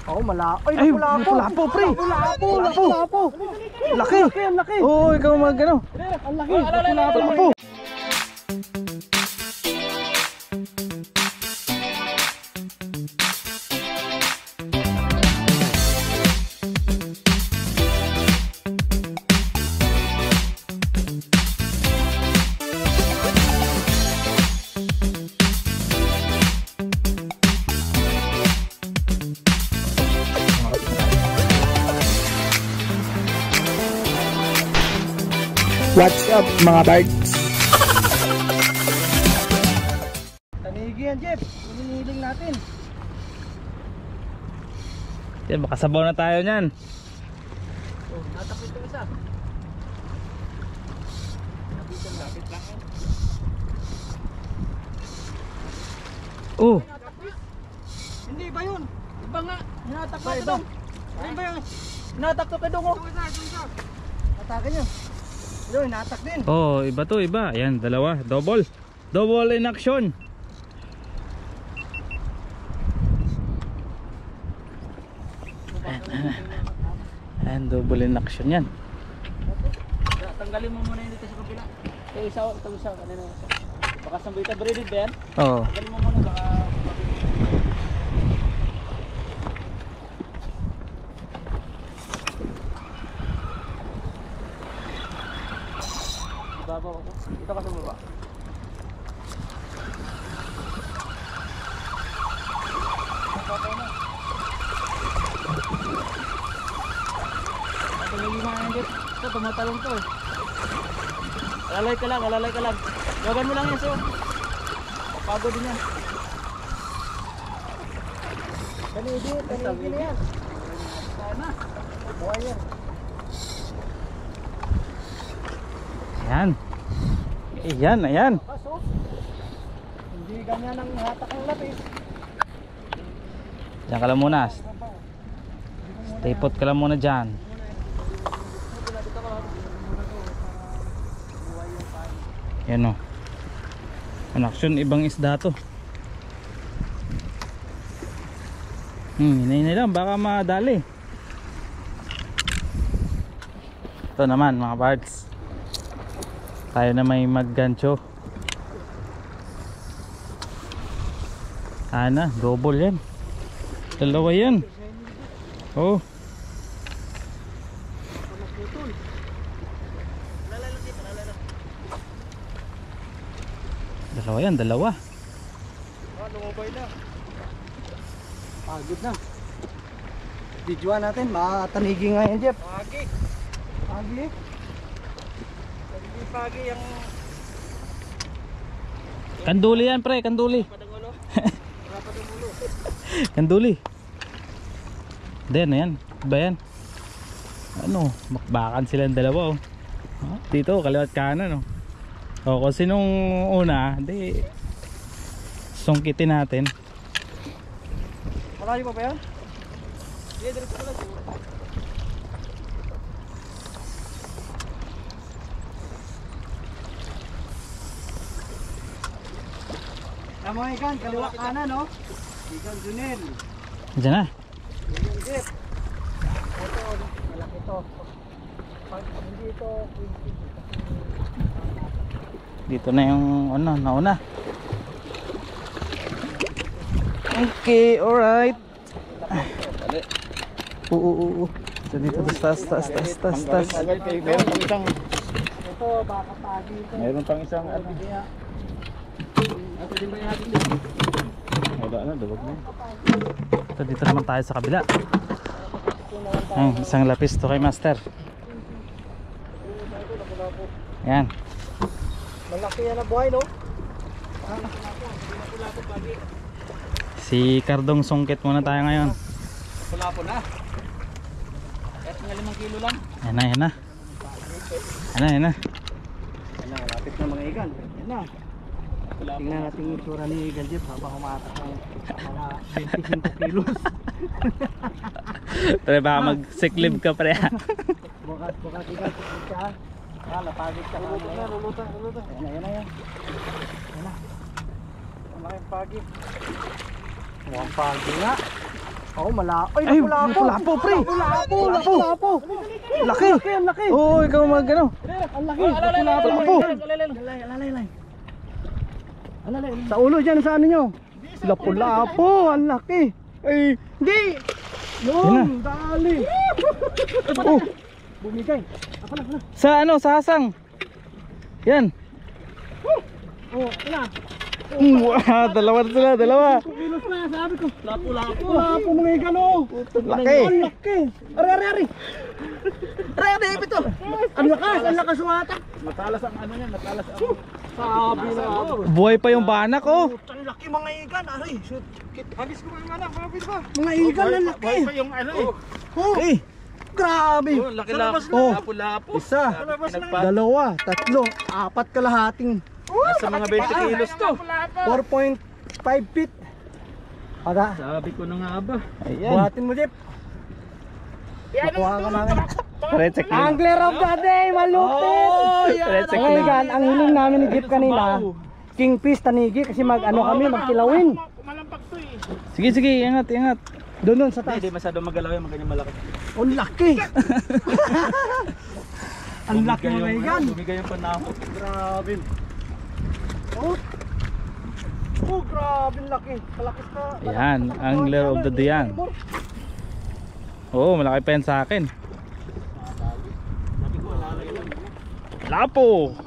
Oo, malaki. Ay, lapu-lapu, pre. Lapu-lapu. Laki. Ang laki. Oo, ikaw mag ano. Ang laki. Lapu-lapu. What's up mga birds? Tanigi yan, Jeff. Hinihiling natin. Yan, makasabaw na tayo niyan. Oh, natapit yung isa. Lapit lang yan. Oh, Hindi ba yun? Iba nga. Hinatak na ito dong. Ano ba yun? Hinatak to kay dong. Atakin nyo. Yun, hinatak din. oh, iba to, iba. Ayan, dalawa, double. Double in action. Ayan, double in action yan. Tanggalin mo muna yun dito sa kabila. Eh, isa, itong isa. Kanina. Baka sambita braided ba yan? Oo. Tanggalin mo muna, baka... Ibabaw ako. Ito ka sa baba. Ibabaw na. Ito may lima yan, Jeff. Ito, tumatalong to eh. Alalay ka lang, alalay ka lang. Gagan mo lang yan, sir. Pagod din yan. Tanigi na yan. Kaya na. Buhay yan. Ayan. Ayan, ayan. Kaso, hindi ganyan ang hatak ng lapis. Diyan ka lang muna. Stay put ka lang muna dyan. Ayan o. An action, ibang isda to. Hinay lang, baka madali. Ito naman mga birds. Tayo na may maggancho. Sana, double yan. Dalawa yan. Oh. Dalawa yan, dalawa. Lumabay na. Pagod na. Videoan natin, matanigi nga yan, Jeff. Pagi. Pagi. Pagi yung... Kanduli yan pre, kanduli. Kanduli. Hindi, ano yan? Ba yan? Ano, makbakan silang dalawa oh. Dito, kaliwat kanan oh. O kung sinong una, di sungkitin natin. Malayo pa ba yan? Hindi, diretso ka lang. Tama nga ikan, kaliwa kanan no? Ikan Junel. Diyan na. Ikan Jeff. Ito, malaki to. Pag hindi ito, Dito na yung ano, nauna. Okay, alright. Oo. So dito, tas. meron pang isang... Ito, baka pagi ito. Meron pang isang ano. Pwede ba natin dito? Wala na, dawag na. Ito, dito naman tayo sa kabila. Isang lapis to kay master. Yan. Malaki yan na buhay, no? Si Cardong sungkit muna tayo ngayon. Pula-po na. Kahit nga 5 kilo lang. Yan na. Yan na, lapit na mga ikan. Yan na. Tingnan natin yung itsura ni Igan Jeff habang humatak ng mga 25 kilos. Pre, baka mag-sick-leave ka pre. Bukas Igan, siklit ka. Lapagit ka. Lulutan. Yan na. Ang laking pagi. Mukhang pagi nga. Oo, ay, lapu-lapo, pre. Lapu-lapo. Laki. Ang laki. Oo, ikaw mag ano. Ang laki. Lapu-lapo. Sa ulo dyan, sa ano nyo? Lapu-lapo, ang laki. Ay, hindi. Yung, dali. Oh, Bumigay. Ako na. sa ano, sa hasang. Yan. Oh, na. Wow, dalawa na sila, dalawa. Kilos na, sabi ko. Lapu-lapo mga ikan, oh. Laki. Ang laki. Ari. Ari, ipito. Ang lakas sumata. Matalas ang ano niya, matalas ang... Sabi na. Buhay pa yung banak, oh. Ang laki mga ikan, ari. Hagis ko yung anak, mabit ba? Mga ikan, ang laki. Buhay pa yung ano eh. Oh, Eh, grabe. Oh, laki-laki. Oh. Lapu-lapo. Isa, dalawa, tatlo, apat kalahating. Nasa mga 20 kilos to. 4.5 feet. Aga, Sabi ko na nga ba. ayan. buhatin mo, Jeep. Makuha ka namin. Recheck lang. Angler of the day, malupit. Recheck Mga lang. ikan, ang hiling namin ni Jeep kanina, kingfish tanigi kasi kami, magkilawin. Malampak to eh. Sige, ingat. Doon sa taas. Hindi masyado magalaw yung ganyan malaki. Ang laki. Ang laki mga ikan. Bumigay yung panahon. Grabe. Oh, grabe laki. Kalakis na. Ayan, angler of the day yan. Oo, malaki pa yan sa akin. Lapo.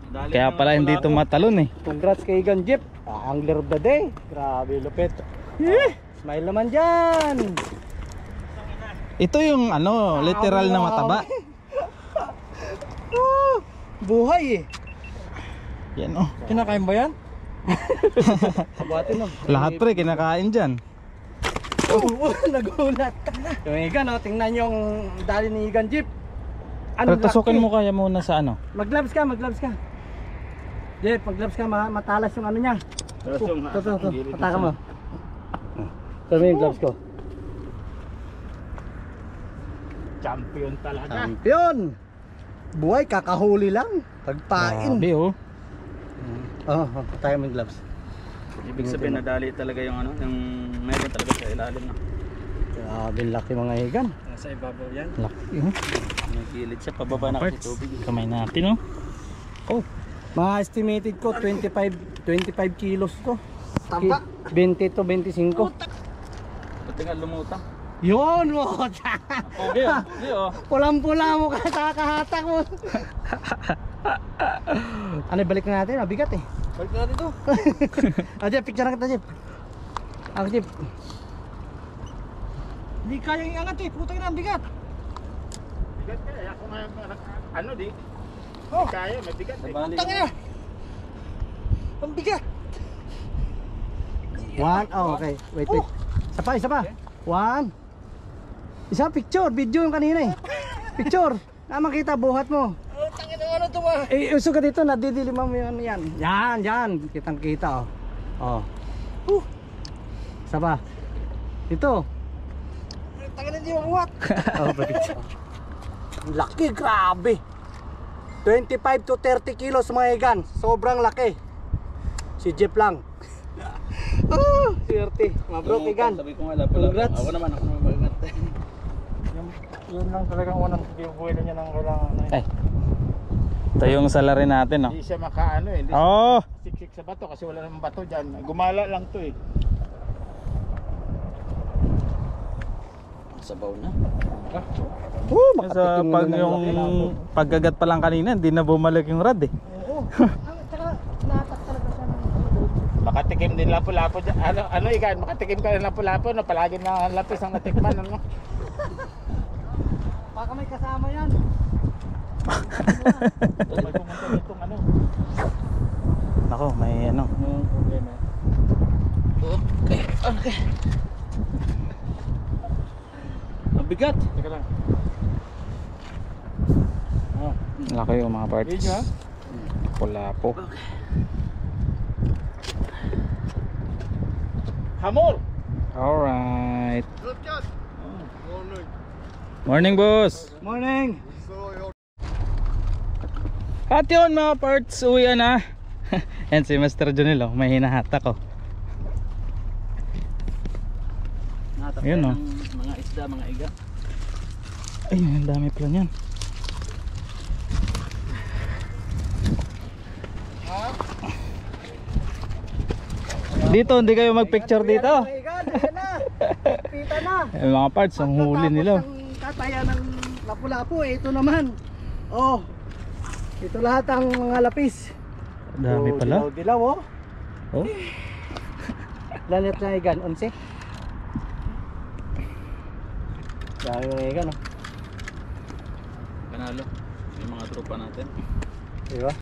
Dali Kaya na, pala hindi lapu-lapo. tumatalon eh. Congrats kay Igan Jeep. Angler of the day. Grabe lupit. Smile naman dyan. Ito yung ano, literal na mataba. Buhay eh. Yan oh. Kinakain ba yan? Kabatin no. Lahat pre kinakain dyan. Nagulat. Yung Igan oh, tingnan yung dali ni Igan Jeep. Pero tusukin mo kaya muna sa ano. Mag-gloves ka. Jeep, mag-gloves ka, matalas yung ano niya. Tapos yung Ito. Pataka mo. Sabi yung gloves ko. champion talaga. Champion! Buhay, kakahuli lang. Pagpain. Grabe oh. Tayo mo yung gloves. Ibig sabihin nadali talaga yung ano, yung meron talaga sa ilalim na. Grabe laki mga Igan. Nasa ibabaw yan. Laki oh. May kilid siya, pababa na kasi Parts. tubig. Kamay natin oh. Oh, mga estimated ko 25 kilos to. Tama. 20 to 25. Buti nga lumutang. Yun mo. Okay oh. Hindi oh. Pulang-pula mo ka, kakahatak mo. Ano, balik na natin, mabigat eh. Balik natin to. Jeep, picture na kita, Jeep. Jeep. Hindi kayang iangat eh, putang ina, ang bigat. Bigat kaya ako nga ano di. Oh, kaya mabigat eh. Putang ina. Ang bigat. One, okay. Wait. Isa pa. One. Isa, picture, video yung kanina eh. Picture. Makita, buhat mo. Tangin na ano to ba? Uso ka dito, nadidiliman mo yan. Yan. Kitang kita oh. Isa pa. Ito. Tangin na di mabuhat. Picture. Ang laki, grabe. 25 to 30 kilos mga Igan. Sobrang laki. Si Jeep lang. Swerte. Mabrok Igan. Sabi ko nga pala. Congrats. Ako naman mabigat. Yun lang talagang unang buhay na niya ng kailangan. Ay. Ito yung salary natin oh. Hindi siya makaano eh. Hindi siya Oh. siksik sa bato kasi wala namang bato dyan. Gumala lang to eh. Sabaw na. Sa pag yung paggagat pa lang kanina, hindi na bumalik yung rod eh. Oo. Tsaka natak talaga siya ng Makatikim din lapu-lapo dyan. Ano Igan? Makatikim ka ng lapu-lapo na palagi na lapis ang natikman. Ano? baka may kasama yan. May pumunta ditong ano. Nako, may ano. Yung problema. Okay. Mabigat. Teka lang. Oh. Laki yung mga parts. Video ha? Lapo. Hamor! Alright. Good shot! Morning boss. Morning. At yun mga parts, uwi na. Yan si Master Junel oh, may hinahatak oh. Ayun, tayo oh. ng mga isda, mga iga. Ayun, ang dami pala niyan. Dito, hindi kayo magpicture dito. Mga igan, ayan na. Pita na. Eh, mga parts, ang huli nila. Pagkatapos ng kataya ng lapu-lapu, ito naman. Oh, ito lahat ang mga lapis. Dami pala. Dilaw, oh. Oh. Lalit na igan, 11. Dami mga igan, oh. Panalo. Yung mga tropa natin. Diba?